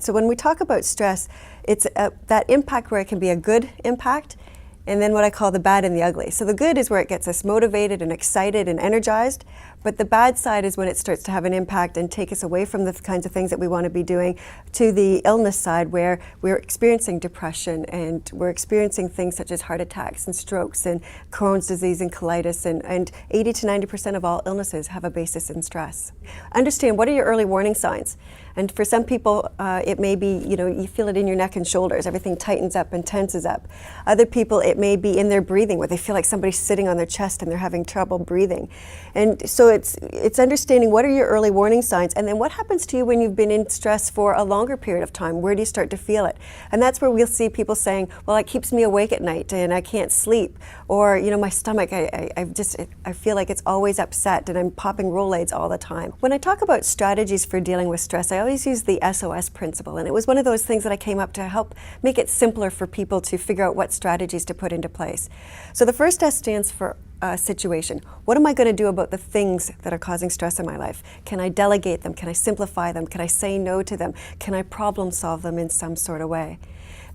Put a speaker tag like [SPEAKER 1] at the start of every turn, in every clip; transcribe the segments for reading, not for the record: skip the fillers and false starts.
[SPEAKER 1] So when we talk about stress, it's that impact where it can be a good impact, and then what I call the bad and the ugly. So the good is where it gets us motivated and excited and energized, but the bad side is when it starts to have an impact and take us away from the kinds of things that we want to be doing, to the illness side where we're experiencing depression and we're experiencing things such as heart attacks and strokes and Crohn's disease and colitis, and 80 to 90% of all illnesses have a basis in stress. Understand, what are your early warning signs? And for some people, it may be, you feel it in your neck and shoulders, everything tightens up and tenses up. Other people, it may be in their breathing, where they feel like somebody's sitting on their chest and they're having trouble breathing. And so it's understanding what are your early warning signs, and then what happens to you when you've been in stress for a longer period of time. Where do you start to feel it? And that's where we'll see people saying, well, it keeps me awake at night and I can't sleep. Or, my stomach, I feel like it's always upset and I'm popping Rolaids all the time. When I talk about strategies for dealing with stress, I always use the SOS principle, and it was one of those things that I came up to help make it simpler for people to figure out what strategies to put into place. So the first S stands for situation. What am I going to do about the things that are causing stress in my life? Can I delegate them? Can I simplify them? Can I say no to them? Can I problem solve them in some sort of way?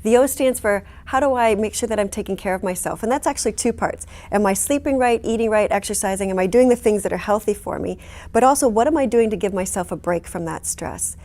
[SPEAKER 1] The O stands for how do I make sure that I'm taking care of myself? And that's actually two parts. Am I sleeping right, eating right, exercising? Am I doing the things that are healthy for me? But also, what am I doing to give myself a break from that stress?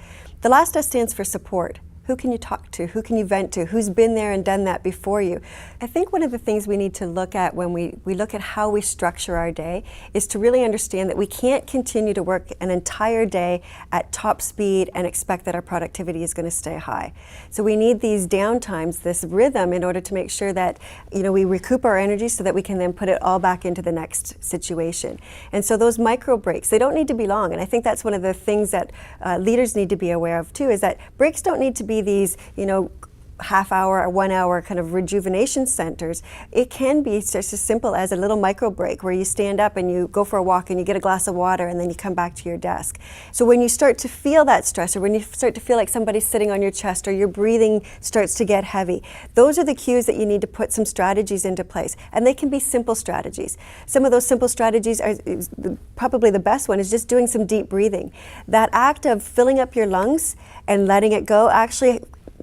[SPEAKER 1] The last S stands for support. Who can you talk to? Who can you vent to? Who's been there and done that before you? I think one of the things we need to look at when we look at how we structure our day is to really understand that we can't continue to work an entire day at top speed and expect that our productivity is going to stay high. So we need these downtimes, this rhythm, in order to make sure that we recoup our energy so that we can then put it all back into the next situation. And so those micro breaks, they don't need to be long. And I think that's one of the things that leaders need to be aware of too, is that breaks don't need to be these, half hour or 1 hour kind of rejuvenation centers. It can be just as simple as a little micro break where you stand up and you go for a walk and you get a glass of water and then you come back to your desk. So when you start to feel that stress, or when you start to feel like somebody's sitting on your chest, or your breathing starts to get heavy, those are the cues that you need to put some strategies into place. And they can be simple strategies. Some of those simple strategies are probably the best one is just doing some deep breathing. That act of filling up your lungs and letting it go actually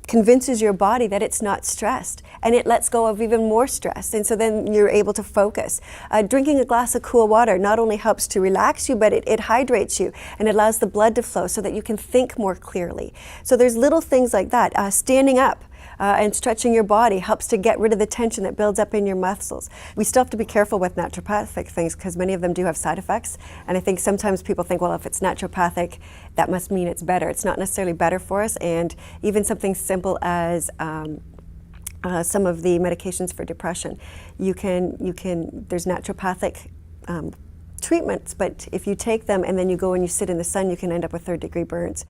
[SPEAKER 1] convinces your body that it's not stressed, and it lets go of even more stress, and so then you're able to focus. Drinking a glass of cool water not only helps to relax you, but it hydrates you and it allows the blood to flow so that you can think more clearly. So there's little things like that. Standing up and stretching your body helps to get rid of the tension that builds up in your muscles. We still have to be careful with naturopathic things because many of them do have side effects, and I think sometimes people think, well, if it's naturopathic, that must mean it's better. It's not necessarily better for us, and even something simple as some of the medications for depression, there's naturopathic treatments, but if you take them and then you go and you sit in the sun, you can end up with third-degree burns.